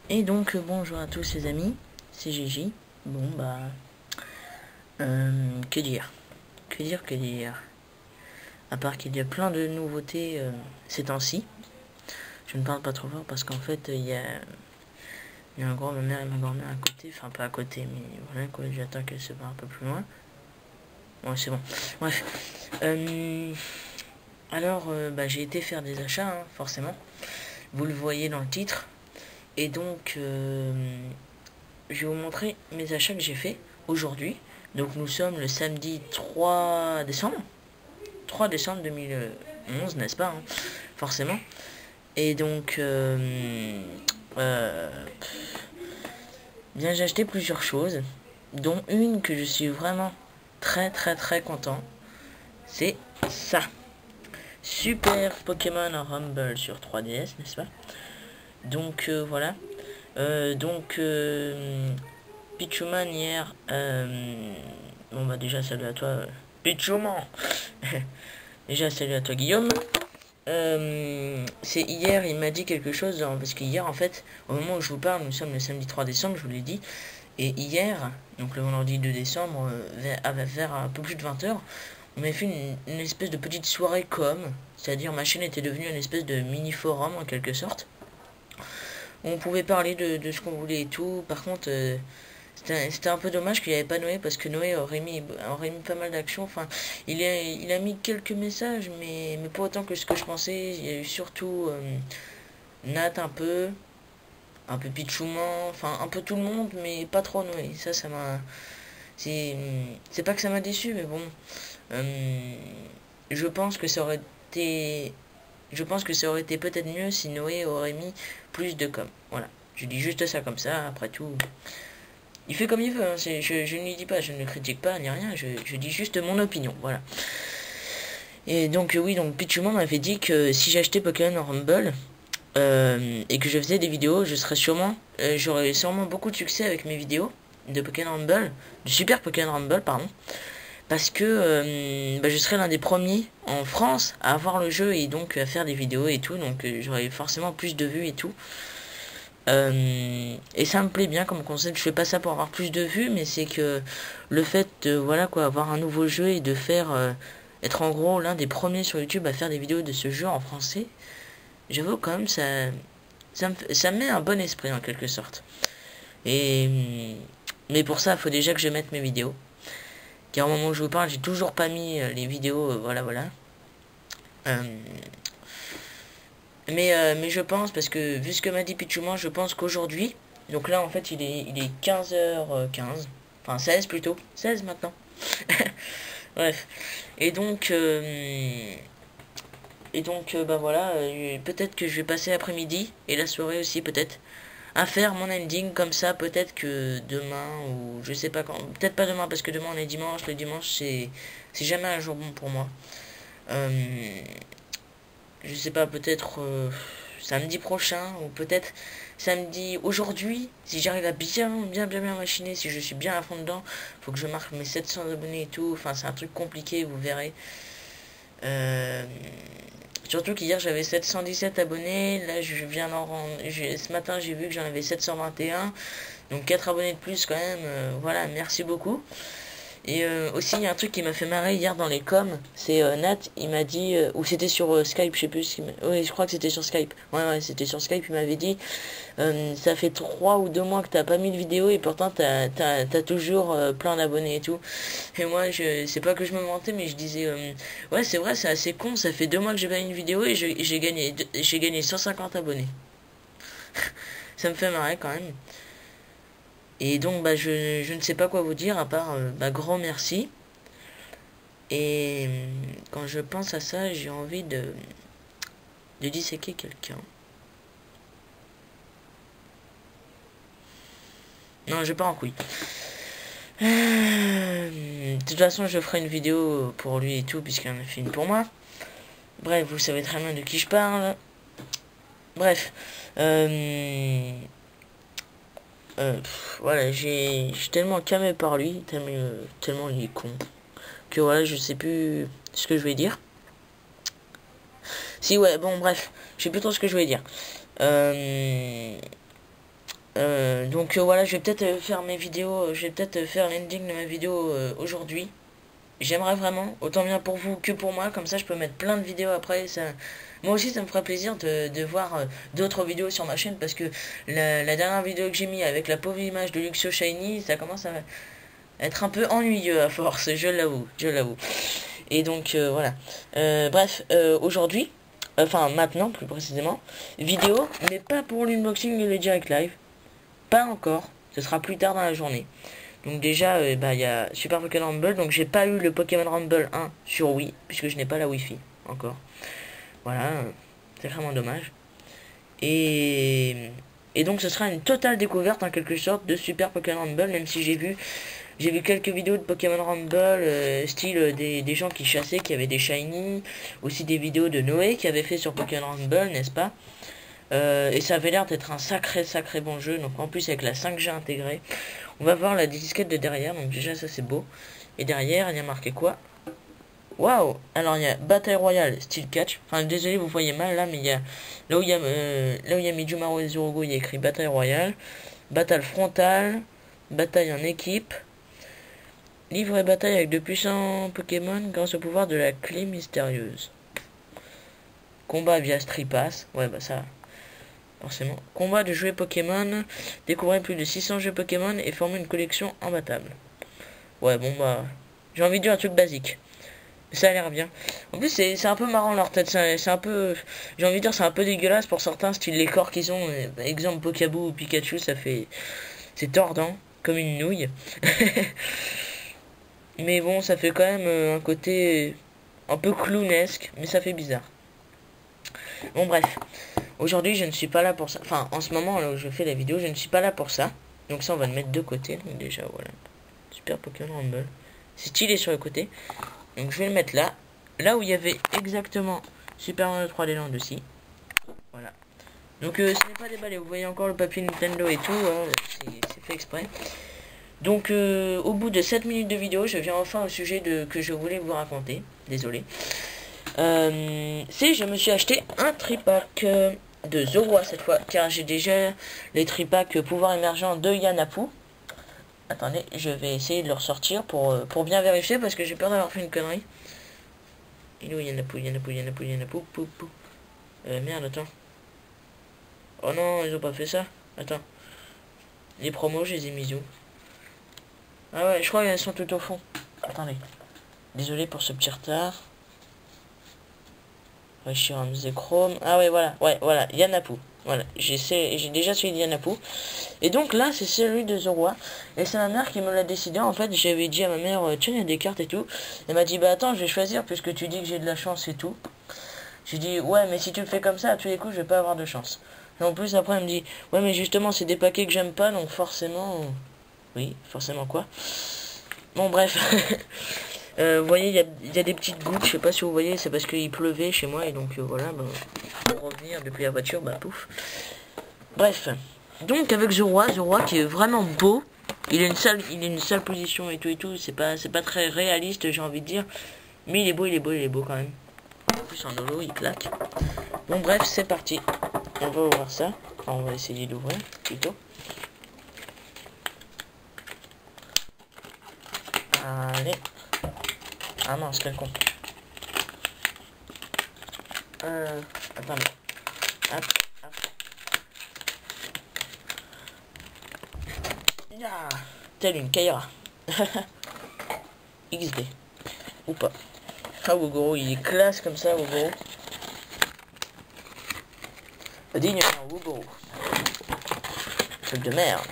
Et donc bonjour à tous les amis, c'est Gigi. Bon bah que dire que dire à part qu'il y a plein de nouveautés ces temps-ci. Je ne parle pas trop fort parce qu'en fait il y a un grand ma mère et ma grand-mère à côté, enfin pas à côté mais voilà quoi, j'attends qu'elle se barre un peu plus loin. Ouais c'est bon. Bref. Alors bah j'ai été faire des achats hein, forcément. Vous le voyez dans le titre. Et donc je vais vous montrer mes achats que j'ai fait aujourd'hui. Donc nous sommes le samedi 3 décembre. 3 décembre 2011, n'est-ce pas hein, forcément. Et donc, bien j'ai acheté plusieurs choses, dont une que je suis vraiment très content. C'est ça. Super Pokémon Rumble sur 3DS, n'est-ce pas? Donc voilà. Pichuman hier. Bon bah déjà salut à toi. Pichuman. Déjà salut à toi Guillaume. C'est hier, il m'a dit quelque chose, parce qu'hier, en fait, au moment où je vous parle, nous sommes le samedi 3 décembre, je vous l'ai dit, et hier, donc le vendredi 2 décembre, vers un peu plus de 20h, on m'avait fait une espèce de petite soirée c'est-à-dire ma chaîne était devenue une espèce de mini-forum, en quelque sorte, où on pouvait parler de ce qu'on voulait et tout. Par contre, c'était un peu dommage qu'il n'y avait pas Noé parce que Noé aurait mis pas mal d'actions. Enfin, il a mis quelques messages, mais pas autant que ce que je pensais. Il y a eu surtout Nat un peu Pichouman, enfin un peu tout le monde, mais pas trop Noé. Ça m'a. C'est pas que ça m'a déçu, mais bon. Euh, je pense que ça aurait été. Je pense que ça aurait été peut-être mieux si Noé aurait mis plus de com. Voilà. Je dis juste ça comme ça, après tout. Il fait comme il veut, hein, je ne lui dis pas, je ne le critique pas ni rien, je dis juste mon opinion, voilà. Et donc oui, donc Pichumon m'avait dit que si j'achetais Pokémon Rumble et que je faisais des vidéos, j'aurais sûrement beaucoup de succès avec mes vidéos de Pokémon Rumble, du Super Pokémon Rumble, pardon, parce que bah, je serais l'un des premiers en France à avoir le jeu et donc à faire des vidéos et tout, donc j'aurais forcément plus de vues et tout. Et ça me plaît bien comme concept. Je fais pas ça pour avoir plus de vues, mais c'est que le fait de voilà quoi, avoir un nouveau jeu et de faire être en gros l'un des premiers sur YouTube à faire des vidéos de ce jeu en français, j'avoue quand même ça me met un bon esprit en quelque sorte. Et mais pour ça, il faut déjà que je mette mes vidéos. Car au moment où je vous parle, j'ai toujours pas mis les vidéos, voilà. Euh, mais je pense, parce que vu ce que m'a dit Pichouman, je pense qu'aujourd'hui, donc là en fait il est 15h15, enfin 16 plutôt, 16 maintenant. Bref. Et donc, bah voilà, peut-être que je vais passer l'après-midi et la soirée aussi peut-être à faire mon ending comme ça, peut-être que demain ou je sais pas quand, peut-être pas demain parce que demain on est dimanche, le dimanche c'est jamais un jour bon pour moi. Euh, je sais pas, peut-être samedi prochain ou peut-être samedi aujourd'hui, si j'arrive à bien machiner, si je suis bien à fond dedans, faut que je marque mes 700 abonnés et tout, enfin c'est un truc compliqué, vous verrez. Euh, Surtout qu'hier j'avais 717 abonnés, là je viens d'en rendre, ce matin j'ai vu que j'en avais 721, donc 4 abonnés de plus quand même, voilà, merci beaucoup. Et aussi, il y a un truc qui m'a fait marrer hier dans les coms, c'est Nat, il m'a dit, ou c'était sur Skype, je sais plus, oui, je crois que c'était sur Skype. Ouais, c'était sur Skype, il m'avait dit, ça fait 3 ou 2 mois que t'as pas mis de vidéo et pourtant t'as toujours plein d'abonnés et tout. Et moi, c'est pas que je me mentais, mais je disais, ouais, c'est vrai, c'est assez con, ça fait 2 mois que j'ai pas mis une vidéo et j'ai gagné 150 abonnés. Ça me fait marrer quand même. Et donc, bah, je ne sais pas quoi vous dire à part, bah, grand merci. Et quand je pense à ça, j'ai envie de disséquer quelqu'un. Non, je pars en couille. De toute façon, je ferai une vidéo pour lui et tout, puisqu'il en a fait une pour moi. Bref, vous savez très bien de qui je parle. Bref. Voilà, j'ai tellement camé par lui, tellement il est con, que voilà, je sais plus ce que je vais dire. Si, ouais, bon, bref, je sais plus trop ce que je vais dire. Euh, Voilà, je vais peut-être faire mes vidéos, je vais peut-être faire l'ending de ma vidéo aujourd'hui. J'aimerais vraiment, autant bien pour vous que pour moi, comme ça je peux mettre plein de vidéos après. Ça... Moi aussi ça me ferait plaisir de voir d'autres vidéos sur ma chaîne, parce que la dernière vidéo que j'ai mis avec la pauvre image de Luxio Shiny, ça commence à être un peu ennuyeux à force, je l'avoue, je l'avoue. Et donc voilà. Bref, aujourd'hui, enfin maintenant plus précisément, vidéo, mais pas pour l'unboxing et le direct live. Pas encore, ce sera plus tard dans la journée. Donc déjà, il y a Super Pokémon Rumble, donc j'ai pas eu le Pokémon Rumble 1 sur Wii, puisque je n'ai pas la Wi-Fi encore. Voilà, c'est vraiment dommage. Et, et donc ce sera une totale découverte en quelque sorte de Super Pokémon Rumble, même si j'ai vu quelques vidéos de Pokémon Rumble, style des gens qui chassaient, qui avaient des shiny, aussi des vidéos de Noé qui avait fait sur Pokémon Rumble, n'est-ce pas? Et ça avait l'air d'être un sacré bon jeu, donc en plus avec la 5G intégrée. On va voir la disquette de derrière, donc déjà ça c'est beau. Et derrière il y a marqué quoi? Waouh! Alors il y a Bataille Royale Steel Catch. Enfin désolé, vous voyez mal là, mais il y a là où il y a Mijumaru et Zurogo, il y a écrit Bataille Royale, Bataille Frontale, Bataille en équipe, livre et bataille avec de puissants Pokémon grâce au pouvoir de la clé mystérieuse. Combat via Stripass. Ouais bah ça. Forcément. Combat de jouets Pokémon. Découvrez plus de 600 jeux Pokémon et formez une collection imbattable. Ouais, bon bah... J'ai envie de dire un truc basique. Mais ça a l'air bien. En plus, c'est un peu marrant leur tête. C'est un peu... J'ai envie de dire, c'est un peu dégueulasse pour certains, style les corps qu'ils ont. Exemple, Pokébou ou Pikachu, ça fait... C'est tordant, comme une nouille. Mais bon, ça fait quand même un côté... un peu clownesque, mais ça fait bizarre. Bon, bref. Aujourd'hui, je ne suis pas là pour ça. Enfin, en ce moment, là où je fais la vidéo, je ne suis pas là pour ça. Donc ça, on va le mettre de côté. Donc déjà, voilà. Super Pokémon Rumble. C'est stylé sur le côté. Donc je vais le mettre là. Là où il y avait exactement Super Mario 3D Land aussi. Voilà. Donc ce n'est pas déballé. Vous voyez encore le papier Nintendo et tout. Hein, c'est fait exprès. Donc au bout de 7 minutes de vidéo, je viens enfin au sujet que je voulais vous raconter. Désolé. Je me suis acheté un tripack de Zorua cette fois, car j'ai déjà les tripacks pouvoir émergent de Yanapu. Attendez, je vais essayer de le ressortir pour bien vérifier, parce que j'ai peur d'avoir fait une connerie. Il est où Yanapu, pou. Merde, attends. Oh non, ils ont pas fait ça. Attends. Les promos, je les ai mis où? Ah ouais, je crois qu'elles sont tout au fond. Attendez. Désolé pour ce petit retard. Chrome. Ah ouais, voilà, Yanapu. Voilà, j'ai déjà celui de Yanapu. Et donc là, c'est celui de Zorua. Et c'est ma mère qui me l'a décidé. En fait, j'avais dit à ma mère, tiens, il y a des cartes et tout. Elle m'a dit, bah attends, je vais choisir puisque tu dis que j'ai de la chance et tout. J'ai dit, ouais, mais si tu le fais comme ça, à tous les coups, je vais pas avoir de chance. Et en plus, après, elle me dit, ouais, mais justement, c'est des paquets que j'aime pas, donc forcément... Oui, forcément quoi? Bon, bref. Vous voyez, il y a des petites gouttes, je sais pas si vous voyez, c'est parce qu'il pleuvait chez moi, et donc voilà, pour revenir depuis la voiture, pouf. Bref, donc avec Zorua qui est vraiment beau, il a une sale position et tout, c'est pas très réaliste, j'ai envie de dire, mais il est beau quand même. En plus en holo, il claque. Bon bref, c'est parti, on va ouvrir ça, enfin, on va essayer d'ouvrir, plutôt. Allez. Ah mince, quel con. Attendez. Hop. Ya, telle une Kaira. XD. Ou pas. Ah, Wogoro, il est classe comme ça, Wogoro. Digne d'un Wogoro. Truc de merde.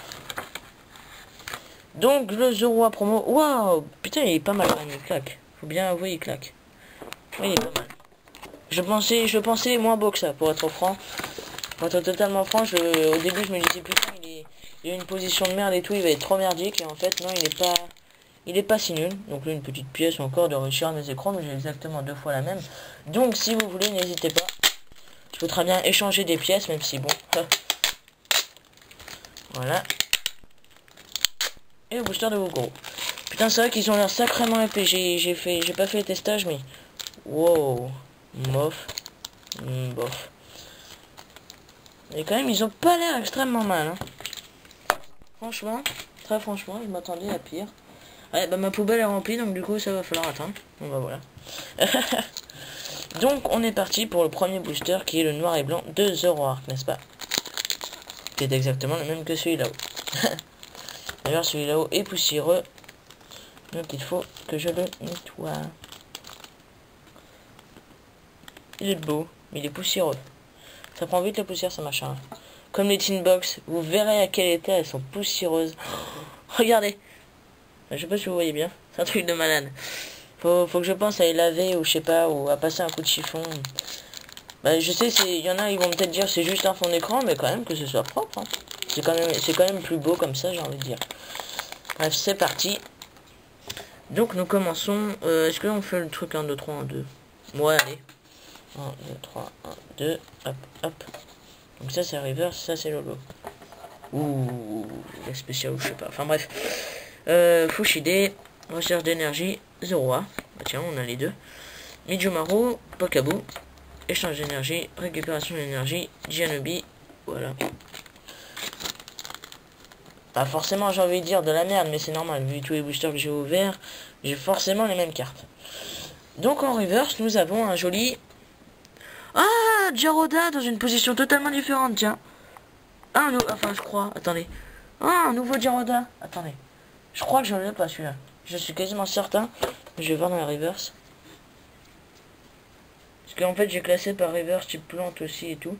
Donc, le Zorua promo. Waouh! Putain, il est pas mal, il claque. Faut bien avouer, il claque. Oui, il est pas mal. Je pensais moins beau que ça, pour être franc. Pour être totalement franc, au début, je me disais, putain, il a une position de merde et tout, il va être trop merdique. Et en fait, non, il est pas si nul. Donc là, une petite pièce encore de Richard mes écrans, mais j'ai exactement 2 fois la même. Donc, si vous voulez, n'hésitez pas. Je peux très bien échanger des pièces, même si bon. Voilà. Et le booster de Wogoro. Putain, c'est vrai qu'ils ont l'air sacrément épais. J'ai pas fait les testages, mais... Wow. Bof. Bof. Et quand même, ils ont pas l'air extrêmement mal, hein. Franchement, très franchement, je m'attendais à pire. Ouais, bah ma poubelle est remplie, donc du coup ça va falloir attendre. Bon bah voilà. Donc on est parti pour le premier booster qui est le noir et blanc de Zoroark, n'est-ce pas? Qui est exactement le même que celui là-haut. D'ailleurs celui là-haut est poussiéreux. Donc il faut que je le nettoie. Il est beau, mais il est poussiéreux. Ça prend vite la poussière ce machin. Comme les tin box, vous verrez à quel état elles sont poussiéreuses. Regardez. Je sais pas si vous voyez bien. C'est un truc de malade. Faut que je pense à les laver ou je sais pas, ou à passer un coup de chiffon. Bah je sais, il y en a, ils vont peut-être dire c'est juste un fond d'écran, mais quand même que ce soit propre. Hein. C'est quand même plus beau comme ça, j'ai envie de dire. Bref, c'est parti. Donc nous commençons. Est-ce que on fait le truc 1, 2, 3, 1, 2? Ouais, allez. 1, 2, 3, 1, 2. Hop, hop. Donc ça c'est reverse, ça c'est Lolo. Ouh, la spéciale ou je sais pas. Enfin bref. Fushide, recherche d'énergie, Zoroa. Bah tiens, on a les deux. Mijumaru, Pokabu, échange d'énergie, récupération d'énergie, Gianobi, voilà. Pas forcément j'ai envie de dire de la merde, mais c'est normal, vu tous les boosters que j'ai ouverts, j'ai forcément les mêmes cartes. Donc en reverse, nous avons un joli... Ah, Jaroda dans une position totalement différente, tiens. Ah, enfin je crois, attendez. Ah, un nouveau Jaroda, attendez. Je crois que je l'ai pas celui-là. Je suis quasiment certain. Je vais voir dans la reverse. Parce qu'en fait j'ai classé par reverse type plante aussi et tout.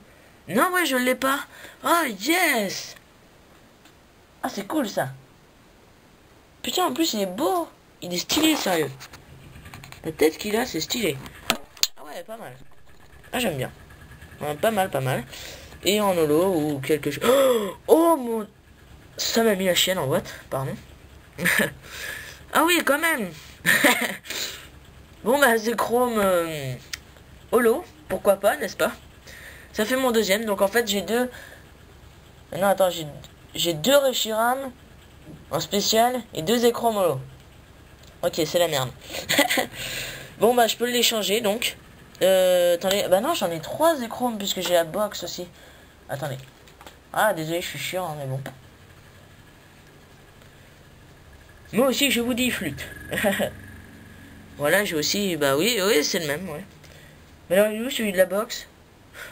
Non ouais je l'ai pas. Ah yes. Ah c'est cool ça. Putain en plus il est beau. Il est stylé sérieux. La tête qu'il a c'est stylé. Ah ouais pas mal. Ah j'aime bien. Ouais, pas mal pas mal. Et en holo ou quelque chose. Oh mon... Ça m'a mis la chienne en boîte. Pardon. Ah oui quand même. Bon bah c'est chrome holo, pourquoi pas, n'est-ce pas? Ça fait mon deuxième, donc en fait j'ai deux... Non attends, j'ai deux Reshiram en spécial et deux écrans holo. Ok, c'est la merde. Bon bah je peux les changer donc. Attendez, bah non j'en ai trois écrans puisque j'ai la box aussi. Attendez. Ah désolé, je suis chiant, hein, mais bon. Moi aussi je vous dis flûte. Voilà, j'ai aussi... Bah oui, oui c'est le même, ouais. Mais alors il est où celui de la box?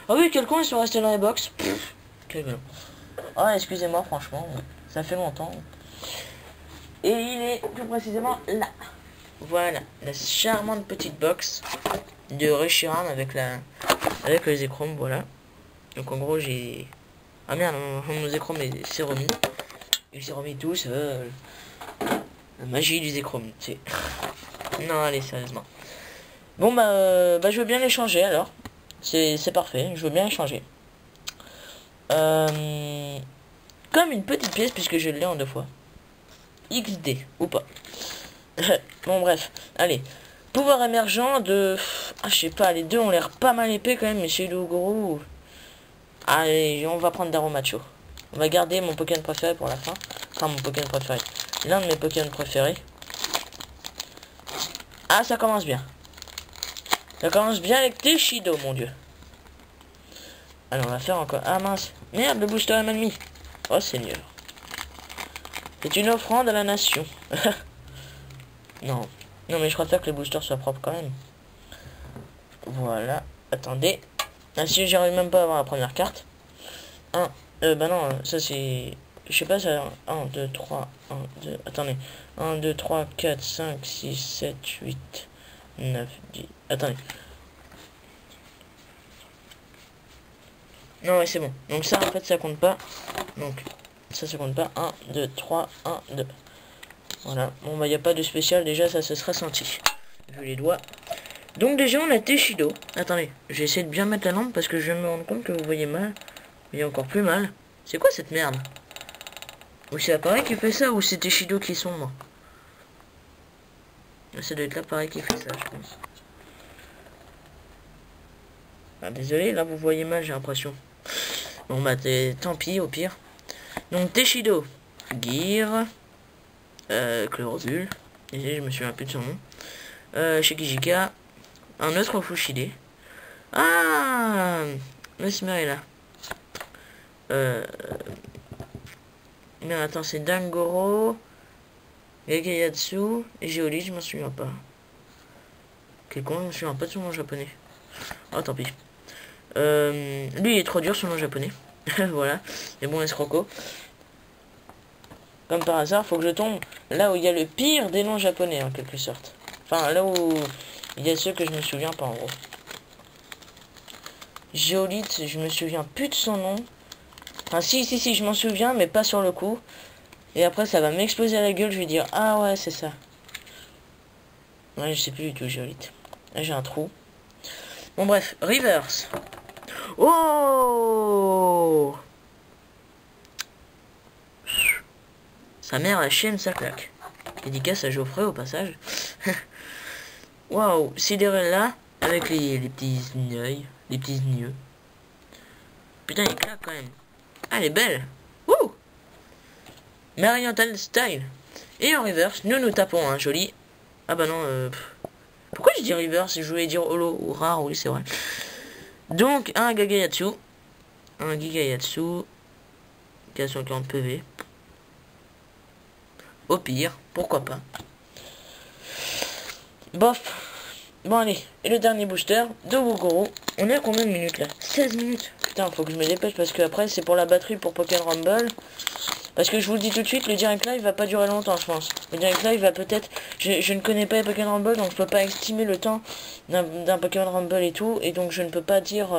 Ah oui, quel con ils sont restés dans les box. Quel bien. Ah excusez-moi franchement, ça fait longtemps. Et il est plus précisément là. Voilà, la charmante petite box de Reshiram avec les échromes, voilà. Donc en gros j'ai... Ah merde, mon échrome s'est remis. Il s'est remis tous. La magie du échromes, c'est... Non allez, sérieusement. Bon bah je veux bien les changer alors. C'est parfait, je veux bien les changer. Comme une petite pièce puisque je l'ai en deux fois. XD ou pas. Bon bref, allez. Pouvoir émergent de... Ah je sais pas, les deux ont l'air pas mal épais quand même, mais chez le gros... Allez, on va prendre Darumacho. On va garder mon Pokémon préféré pour la fin. Enfin mon Pokémon préféré. L'un de mes Pokémon préférés. Ah ça commence bien. Ça commence bien avec Teshido mon dieu. Alors on va faire encore... Ah mince. Merde, le booster est mal mis. Oh Seigneur. C'est une offrande à la nation. Non. Non mais je préfère que les boosters soient propres quand même. Voilà. Attendez. Ah si j'arrive même pas à avoir la première carte. Bah non, ça c'est... Je sais pas, ça... 1, 2, 3, 1, 2... Attendez. 1, 2, 3, 4, 5, 6, 7, 8, 9, 10... Attendez. Non ouais c'est bon. Donc ça en fait ça compte pas. Donc ça compte pas. 1, 2, 3, 1, 2. Voilà. Bon bah il n'y a pas de spécial. Déjà ça se sera senti. Vu les doigts. Donc déjà on a Teshido. Attendez. Je vais essayer de bien mettre la lampe parce que je me rends compte que vous voyez mal. Il y a encore plus mal. C'est quoi cette merde? Ou c'est l'appareil qui fait ça ou c'est Teshido qui sombre? Ça doit être l'appareil qui fait ça je pense. Ah désolé là vous voyez mal j'ai l'impression. Bon bah tant pis au pire. Donc Teshido. Gear. Chloropule. Désolé je me souviens plus de son nom. Shikijika. Un autre Fushide. Ah Mesmer est là. Mais attends, c'est Dangoro, Gegayatsu et Geoli, je m'en souviens pas. Quel con, je me souviens pas de son nom japonais. Oh, tant pis. Lui, il est trop dur, son nom japonais. Voilà. Mais bon, escroco. Comme par hasard, faut que je tombe là où il y a le pire des noms japonais, en quelque sorte. Enfin, là où il y a ceux que je me souviens pas, en gros. Géolite, je me souviens plus de son nom. Enfin, si, je m'en souviens, mais pas sur le coup. Et après, ça va m'exploser à la gueule, je vais dire, ah ouais, c'est ça. Ouais, je sais plus du tout, Géolite. Là, j'ai un trou. Bon, bref, Reverse. Oh! Sa mère, la chienne, ça claque. Dédicace à Geoffrey, au passage. Waouh, Cinderella, avec les petits yeux. Les petits yeux. Putain, il claque quand même. Ah, elle est belle. Wouh! Mariental Style. Et en reverse, nous tapons un joli. Ah bah non, pourquoi je dis reverse? Je voulais dire holo ou rare, oui, c'est vrai. Donc, un Gagayatsu. Un Gigayatsu. 440 PV. Au pire, pourquoi pas. Bof. Bon, allez. Et le dernier booster de Wugoro. On est à combien de minutes là? 16 minutes. Putain, faut que je me dépêche parce que après, c'est pour la batterie pour Pokémon Rumble. Parce que je vous le dis tout de suite, le direct live va pas durer longtemps, je pense. Le direct live va peut-être... Je ne connais pas les Pokémon Rumble, donc je peux pas estimer le temps d'un Pokémon Rumble et tout. Et donc je ne peux pas dire...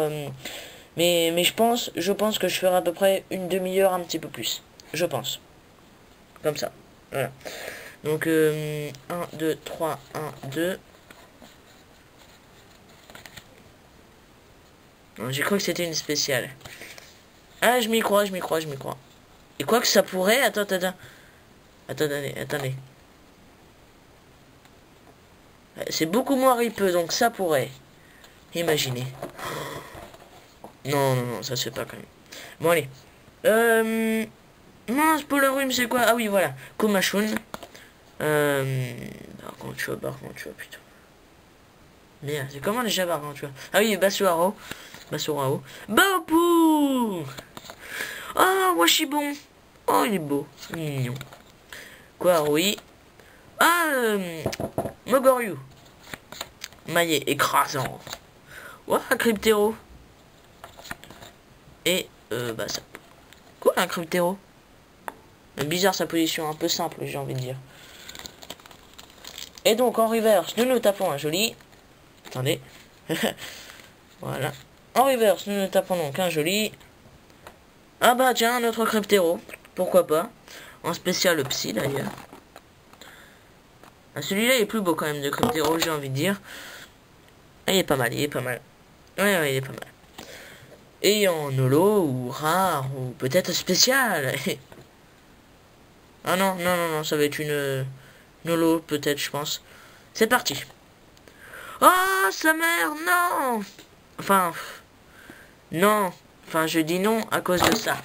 mais je pense que je ferai à peu près une demi-heure, un petit peu plus. Je pense. Comme ça. Voilà. Donc 1, 2, 3, 1, 2. J'ai cru que c'était une spéciale. Ah, je m'y crois. Et quoi que ça pourrait... Attendez. C'est beaucoup moins ripeux, donc ça pourrait. Imaginez. Non, ça se fait pas quand même. Bon, allez. Mince, Polarum, c'est quoi? Ah oui, voilà. Komashun. Bargantua, putain. Merde, c'est comment déjà Bargantua? Ah oui, Basuaro. Baopu! Ah, Washibon. Oh, il est beau. Mignon. Quoi, oui. Ah, Mogoryu. Maillet, écrasant. Ouah, Cryptero. Et, bah ça... Quoi, un Cryptero? Bizarre sa position, un peu simple, j'ai envie de dire. Et donc, en reverse, nous tapons un joli... Attendez. Voilà. En reverse, nous tapons donc un joli... Ah bah tiens, notre Cryptero. Pourquoi pas. En spécial Psy, d'ailleurs. Ah, celui-là est plus beau quand même de Cryptero, j'ai envie de dire. Ah, il est pas mal. Ouais, il est pas mal. Et en holo, ou rare, ou peut-être spécial. Ah non, ça va être une holo, peut-être, je pense. C'est parti. Oh, sa mère, non. Enfin, non. Enfin, je dis non à cause de ça.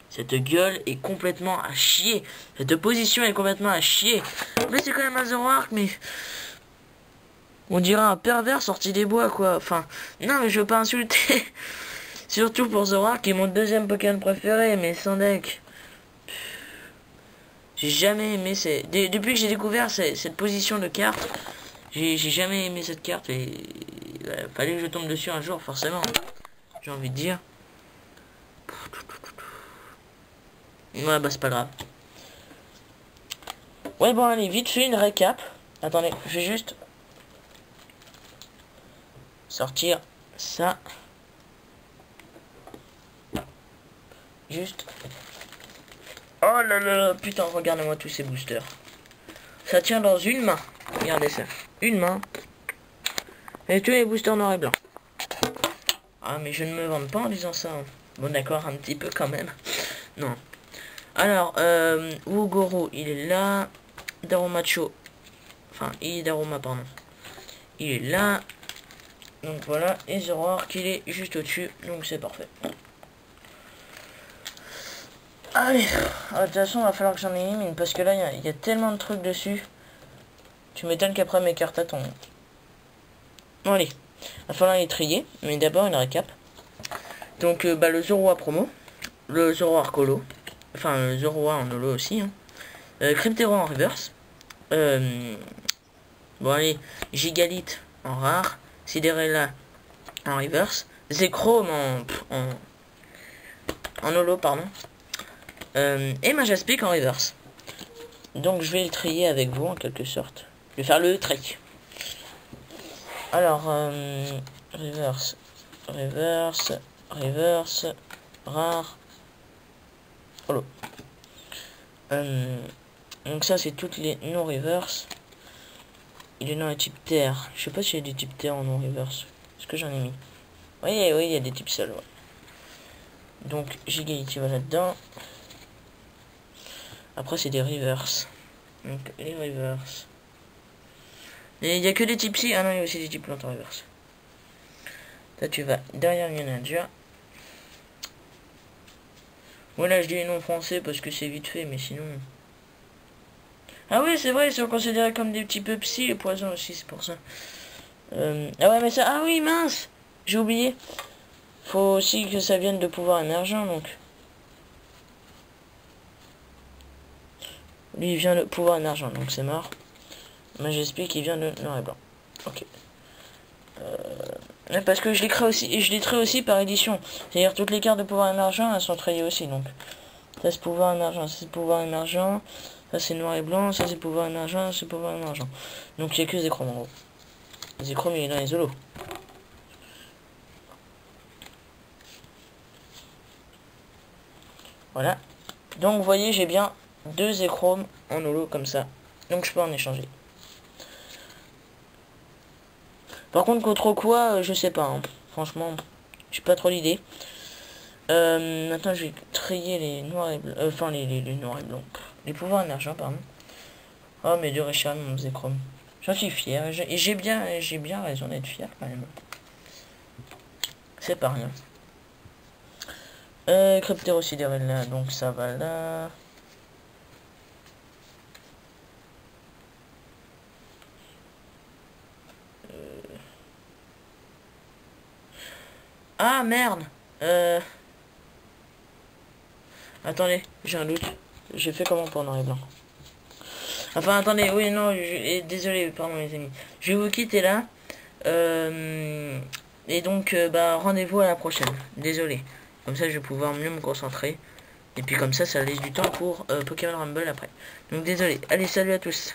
Cette gueule est complètement à chier. Cette position est complètement à chier. Mais c'est quand même un Zoroark, mais... On dirait un pervers sorti des bois, quoi. Enfin, non, mais je veux pas insulter. Surtout pour Zoroark, qui est mon deuxième Pokémon préféré, mais sans deck. J'ai jamais aimé depuis que j'ai découvert cette position de carte, j'ai jamais aimé cette carte et fallait que je tombe dessus un jour, forcément. J'ai envie de dire. Ouais, bah c'est pas grave. Ouais, bon, allez, vite fait une récap. Attendez, je vais juste sortir ça. Juste. Oh là là, putain, regardez-moi tous ces boosters. Ça tient dans une main. Regardez ça. Une main. Et tous les boosters noir et blanc. Ah, mais je ne me vante pas en disant ça. Bon, d'accord, un petit peu quand même. Non. Alors, Wugoro, il est là. Darumacho. Enfin, Daruma, pardon. Il est là. Donc voilà. Et Zoroark, il est juste au-dessus. Donc c'est parfait. Allez. De toute façon, il va falloir que j'en élimine. Parce que là, il y a tellement de trucs dessus. Tu m'étonnes qu'après mes cartes attendent. Bon, allez. Il va falloir les trier. Mais d'abord, une récap. Donc, le Zoroark promo. Le Zoroark holo. Enfin, Zoroa en holo aussi. Hein. Cryptero en reverse. Bon allez, Gigalith en rare. Cinderella en reverse. Zekrom en holo, pardon. Et Majaspic en reverse. Donc je vais le trier avec vous en quelque sorte. Je vais faire le tri. Alors, reverse, reverse, reverse, rare, holo. Donc ça c'est toutes les non-reverse. Il est dans les types terre. Je sais pas s'il y a des types terre en non-reverse. Est-ce que j'en ai mis? Oui, oui, il y a des types seuls. Ouais. Donc Gigalith va là-dedans. Après c'est des reverse. Donc les reverse. Et il n'y a que des types si. Ah non, il y a aussi des types plantes en reverse. Là tu vas derrière Greninja. Voilà, je dis les noms français parce que c'est vite fait, mais sinon... Ah oui, c'est vrai, ils sont considérés comme des petits peu psy, les poisons aussi, c'est pour ça. Ah ouais, mais ça... Ah oui, mince, j'ai oublié. Faut aussi que ça vienne de pouvoir émergent, donc. Lui, il vient de pouvoir émergent, donc c'est mort. Mais j'explique qu'il vient de noir et blanc. Ok. Parce que je les crée aussi, et je les trie aussi par édition. C'est-à-dire toutes les cartes de pouvoir émergent, elles sont triées aussi, donc. Ça c'est pouvoir émergent, ça c'est pouvoir émergent. Ça c'est noir et blanc, ça c'est pouvoir émergent, c'est pouvoir émergent. Donc il n'y a que Zekrom en gros. Zekrom il est dans les holos. Voilà. Donc vous voyez j'ai bien 2 Zekrom en holo comme ça. Donc je peux en échanger. Par contre contre quoi, je sais pas. Hein. Franchement, j'ai pas trop l'idée. Maintenant je vais trier les noirs et blancs. Enfin les noirs et blancs. Les pouvoirs émergents pardon. Oh mais de Richard mon Zekrom. J'en suis fier. Et j'ai bien raison d'être fier quand même. C'est pas rien. Cryptérosidérella, donc ça va là. Ah merde. Attendez, j'ai un doute. J'ai fait comment pour noir et blanc. Enfin attendez, oui non, désolé, pardon les amis. Je vais vous quitter là. Et donc bah rendez-vous à la prochaine. Désolé. Comme ça je vais pouvoir mieux me concentrer. Et puis comme ça laisse du temps pour Pokémon Rumble après. Donc désolé. Allez, salut à tous.